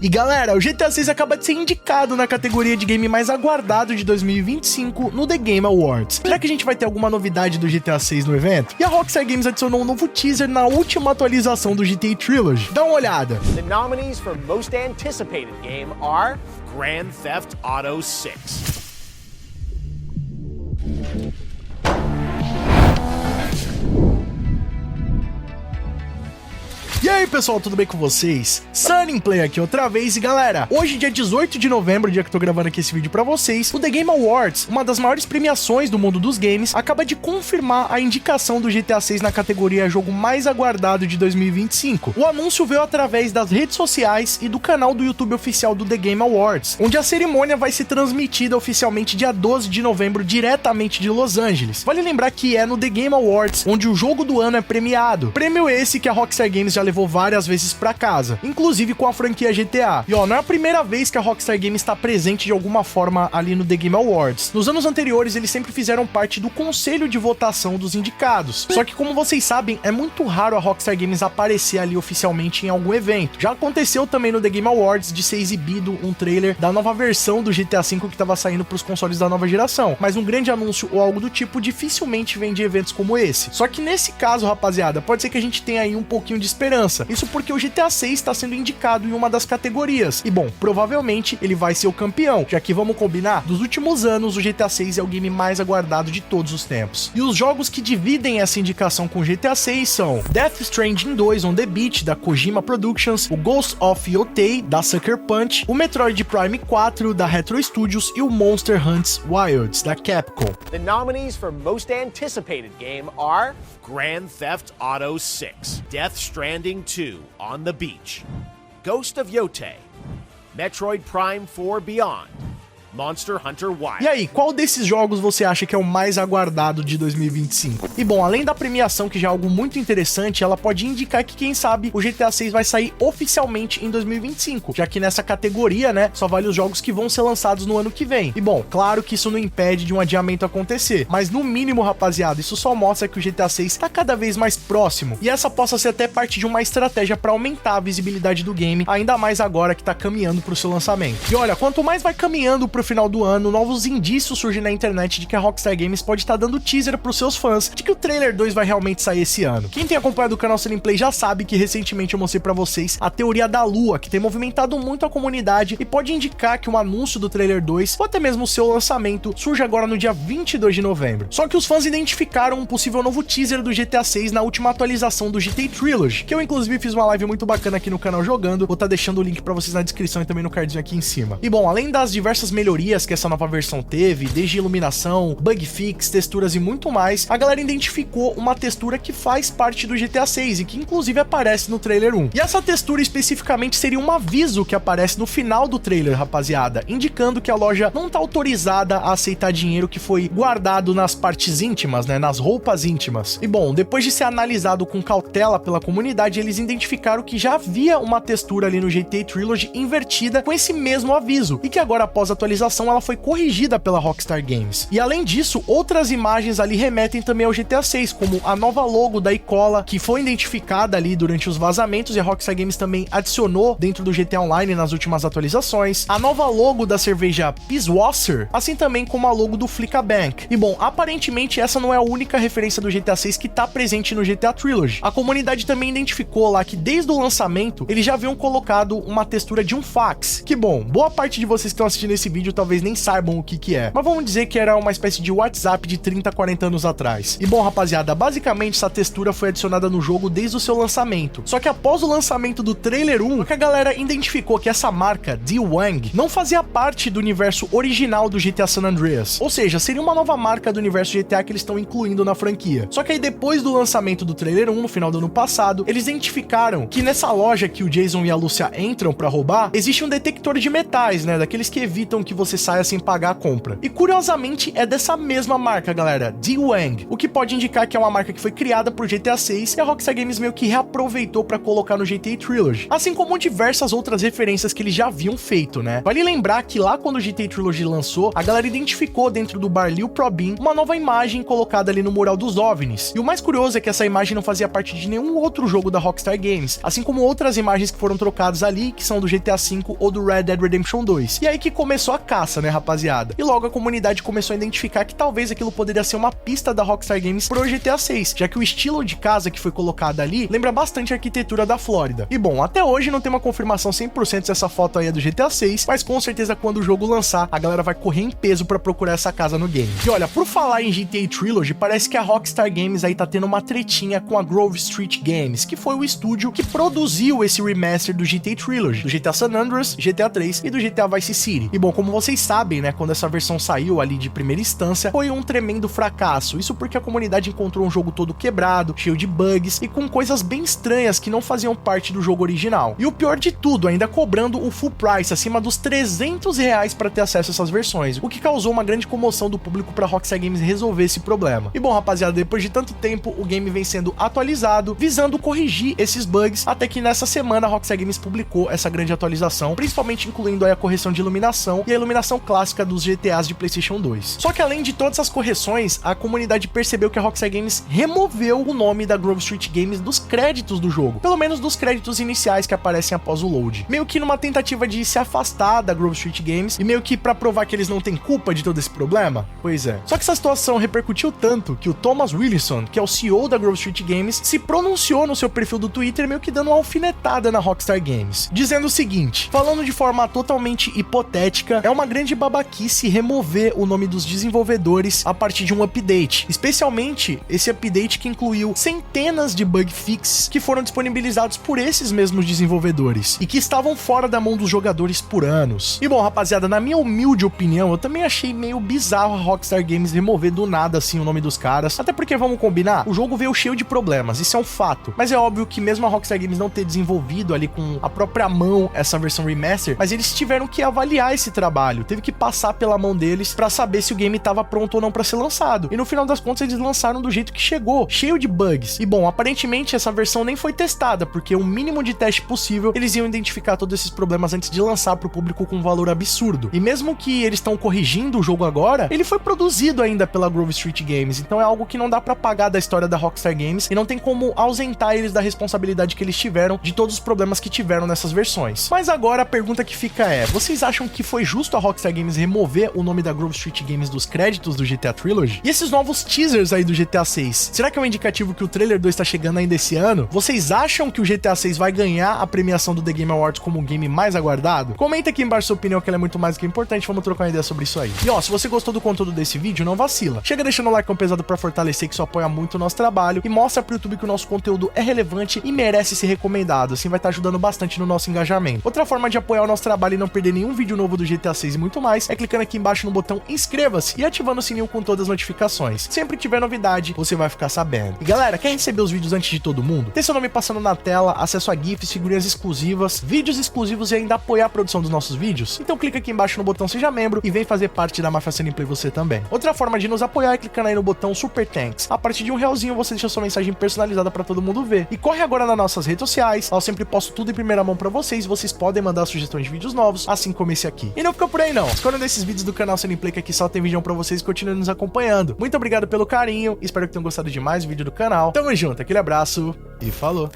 E galera, o GTA 6 acaba de ser indicado na categoria de game mais aguardado de 2025 no The Game Awards. Será que a gente vai ter alguma novidade do GTA 6 no evento? E a Rockstar Games adicionou um novo teaser na última atualização do GTA Trilogy. Dá uma olhada. The nominees for Most Anticipated Game are Grand Theft Auto 6. E aí pessoal, tudo bem com vocês? Sunnyplay aqui outra vez e galera, hoje dia 18 de novembro, dia que eu tô gravando aqui esse vídeo pra vocês, o The Game Awards, uma das maiores premiações do mundo dos games, acaba de confirmar a indicação do GTA 6 na categoria jogo mais aguardado de 2025. O anúncio veio através das redes sociais e do canal do YouTube oficial do The Game Awards, onde a cerimônia vai ser transmitida oficialmente dia 12 de novembro diretamente de Los Angeles. Vale lembrar que é no The Game Awards onde o jogo do ano é premiado. Prêmio esse que a Rockstar Games já levou várias vezes pra casa, inclusive com a franquia GTA. E ó, não é a primeira vez que a Rockstar Games está presente de alguma forma ali no The Game Awards. Nos anos anteriores, eles sempre fizeram parte do conselho de votação dos indicados. Só que, como vocês sabem, é muito raro a Rockstar Games aparecer ali oficialmente em algum evento. Já aconteceu também no The Game Awards de ser exibido um trailer da nova versão do GTA V que estava saindo pros consoles da nova geração, mas um grande anúncio ou algo do tipo dificilmente vem de eventos como esse. Só que nesse caso, rapaziada, pode ser que a gente tenha aí um pouquinho de esperança. Isso porque o GTA 6 está sendo indicado em uma das categorias. E bom, provavelmente ele vai ser o campeão, já que vamos combinar, dos últimos anos o GTA 6 é o game mais aguardado de todos os tempos. E os jogos que dividem essa indicação com o GTA 6 são Death Stranding 2 On The Beach, da Kojima Productions, o Ghost of Yotei, da Sucker Punch, o Metroid Prime 4, da Retro Studios e o Monster Hunter Wilds, da Capcom. The nominees for Most Anticipated Game are Grand Theft Auto 6, Death Stranding 2 On The Beach, Ghost of Yotei, Metroid Prime 4 Beyond, Monster Hunter Wilds. E aí, qual desses jogos você acha que é o mais aguardado de 2025? E bom, além da premiação, que já é algo muito interessante, ela pode indicar que, quem sabe, o GTA 6 vai sair oficialmente em 2025, já que nessa categoria, né, só vale os jogos que vão ser lançados no ano que vem. E bom, claro que isso não impede de um adiamento acontecer, mas no mínimo, rapaziada, isso só mostra que o GTA 6 tá cada vez mais próximo, e essa possa ser até parte de uma estratégia para aumentar a visibilidade do game, ainda mais agora que tá caminhando pro seu lançamento. E olha, quanto mais vai caminhando pro final do ano, novos indícios surgem na internet de que a Rockstar Games pode estar dando teaser pros seus fãs de que o trailer 2 vai realmente sair esse ano. Quem tem acompanhado o canal Sunnyplay já sabe que recentemente eu mostrei pra vocês a teoria da Lua, que tem movimentado muito a comunidade e pode indicar que o anúncio do trailer 2, ou até mesmo o seu lançamento, surge agora no dia 22 de novembro. Só que os fãs identificaram um possível novo teaser do GTA 6 na última atualização do GTA Trilogy, que eu inclusive fiz uma live muito bacana aqui no canal jogando, vou estar deixando o link pra vocês na descrição e também no cardzinho aqui em cima. E bom, além das diversas melhorias que essa nova versão teve, desde iluminação, bug fix, texturas e muito mais, a galera identificou uma textura que faz parte do GTA 6 e que inclusive aparece no trailer 1. E essa textura especificamente seria um aviso que aparece no final do trailer, rapaziada, indicando que a loja não tá autorizada a aceitar dinheiro que foi guardado nas partes íntimas, né, nas roupas íntimas. E bom, depois de ser analisado com cautela pela comunidade, eles identificaram que já havia uma textura ali no GTA Trilogy invertida com esse mesmo aviso, e que agora, após a atualização, ela foi corrigida pela Rockstar Games. E além disso, outras imagens ali remetem também ao GTA 6, como a nova logo da Icola, que foi identificada ali durante os vazamentos, e a Rockstar Games também adicionou dentro do GTA Online nas últimas atualizações, a nova logo da cerveja Pisswasser, assim também como a logo do Flicka Bank. E bom, aparentemente essa não é a única referência do GTA 6 que tá presente no GTA Trilogy. A comunidade também identificou lá que desde o lançamento, eles já haviam colocado uma textura de um fax, que bom, boa parte de vocês que estão assistindo esse vídeo talvez nem saibam o que é, mas vamos dizer que era uma espécie de WhatsApp de 30, 40 anos atrás. E bom, rapaziada, basicamente essa textura foi adicionada no jogo desde o seu lançamento, só que após o lançamento do trailer 1, a galera identificou que essa marca, D-Wang, não fazia parte do universo original do GTA San Andreas, ou seja, seria uma nova marca do universo GTA que eles estão incluindo na franquia. Só que aí depois do lançamento do trailer 1, no final do ano passado, eles identificaram que nessa loja que o Jason e a Lucia entram pra roubar, existe um detector de metais, né, daqueles que evitam que você saia sem pagar a compra. E curiosamente é dessa mesma marca, galera, D-Wang, o que pode indicar que é uma marca que foi criada por GTA 6 e a Rockstar Games meio que reaproveitou para colocar no GTA Trilogy, assim como diversas outras referências que eles já haviam feito, né? Vale lembrar que lá quando o GTA Trilogy lançou, a galera identificou dentro do bar Lil Pro Bean uma nova imagem colocada ali no mural dos OVNIs. E o mais curioso é que essa imagem não fazia parte de nenhum outro jogo da Rockstar Games, assim como outras imagens que foram trocadas ali, que são do GTA V ou do Red Dead Redemption 2. E aí que começou a caça, né, rapaziada? E logo a comunidade começou a identificar que talvez aquilo poderia ser uma pista da Rockstar Games pro GTA 6, já que o estilo de casa que foi colocado ali lembra bastante a arquitetura da Flórida. E bom, até hoje não tem uma confirmação 100% se essa foto aí é do GTA 6, mas com certeza quando o jogo lançar, a galera vai correr em peso pra procurar essa casa no game. E olha, por falar em GTA Trilogy, parece que a Rockstar Games aí tá tendo uma tretinha com a Grove Street Games, que foi o estúdio que produziu esse remaster do GTA Trilogy, do GTA San Andreas, GTA 3 e do GTA Vice City. E bom, como vocês sabem, né, quando essa versão saiu ali de primeira instância, foi um tremendo fracasso. Isso porque a comunidade encontrou um jogo todo quebrado, cheio de bugs e com coisas bem estranhas que não faziam parte do jogo original. E o pior de tudo, ainda cobrando o full price, acima dos R$300 para ter acesso a essas versões, o que causou uma grande comoção do público para Rockstar Games resolver esse problema. E bom, rapaziada, depois de tanto tempo, o game vem sendo atualizado, visando corrigir esses bugs, até que nessa semana a Rockstar Games publicou essa grande atualização, principalmente incluindo aí a correção de iluminação e a iluminação clássica dos GTAs de PlayStation 2. Só que além de todas essas correções, a comunidade percebeu que a Rockstar Games removeu o nome da Grove Street Games dos créditos do jogo, pelo menos dos créditos iniciais que aparecem após o load, meio que numa tentativa de se afastar da Grove Street Games e meio que pra provar que eles não têm culpa de todo esse problema. Pois é. Só que essa situação repercutiu tanto que o Thomas Williamson, que é o CEO da Grove Street Games, se pronunciou no seu perfil do Twitter meio que dando uma alfinetada na Rockstar Games, dizendo o seguinte, falando de forma totalmente hipotética, é uma grande babaquice remover o nome dos desenvolvedores a partir de um update, especialmente esse update que incluiu centenas de bug fixes que foram disponibilizados por esses mesmos desenvolvedores e que estavam fora da mão dos jogadores por anos. E bom, rapaziada, na minha humilde opinião, eu também achei meio bizarro a Rockstar Games remover do nada assim o nome dos caras, até porque, vamos combinar, o jogo veio cheio de problemas, isso é um fato, mas é óbvio que mesmo a Rockstar Games não ter desenvolvido ali com a própria mão essa versão remaster, mas eles tiveram que avaliar esse trabalho, teve que passar pela mão deles pra saber se o game tava pronto ou não pra ser lançado, e no final das contas eles lançaram do jeito que chegou, cheio de bugs. E bom, aparentemente essa versão nem foi testada, porque o mínimo de teste possível, eles iam identificar todos esses problemas antes de lançar pro público com um valor absurdo. E mesmo que eles estão corrigindo o jogo agora, ele foi produzido ainda pela Grove Street Games, então é algo que não dá pra apagar da história da Rockstar Games e não tem como ausentar eles da responsabilidade que eles tiveram de todos os problemas que tiveram nessas versões. Mas agora a pergunta que fica é, vocês acham que foi justo a Rockstar Games remover o nome da Grove Street Games dos créditos do GTA Trilogy? E esses novos teasers aí do GTA 6, será que é um indicativo que o trailer 2 tá chegando ainda esse ano? Vocês acham que o GTA 6 vai ganhar a premiação do The Game Awards como o game mais aguardado? Comenta aqui embaixo sua opinião, que ela é muito mais do que importante, vamos trocar uma ideia sobre isso aí. E ó, se você gostou do conteúdo desse vídeo, não vacila. Chega deixando o like pesado pra fortalecer, que isso apoia muito o nosso trabalho e mostra pro YouTube que o nosso conteúdo é relevante e merece ser recomendado, assim vai estar ajudando bastante no nosso engajamento. Outra forma de apoiar o nosso trabalho e não perder nenhum vídeo novo do GTA 6 e muito mais, é clicando aqui embaixo no botão inscreva-se e ativando o sininho com todas as notificações. Sempre que tiver novidade, você vai ficar sabendo. E galera, quer receber os vídeos antes de todo mundo? Ter seu nome passando na tela, acesso a GIFs, figurinhas exclusivas, vídeos exclusivos e ainda apoiar a produção dos nossos vídeos? Então clica aqui embaixo no botão seja membro e vem fazer parte da Máfia Gameplay você também. Outra forma de nos apoiar é clicando aí no botão Super Thanks. A partir de R$1 você deixa sua mensagem personalizada pra todo mundo ver. E corre agora nas nossas redes sociais, lá eu sempre posto tudo em primeira mão pra vocês, vocês podem mandar sugestões de vídeos novos, assim como esse aqui. E não fica por aí não, escolha um desses vídeos do canal Gameplay, que aqui só tem vídeo pra vocês e continue nos acompanhando. Muito obrigado pelo carinho, espero que tenham gostado de mais vídeo do canal. Tamo junto, aquele abraço e falou!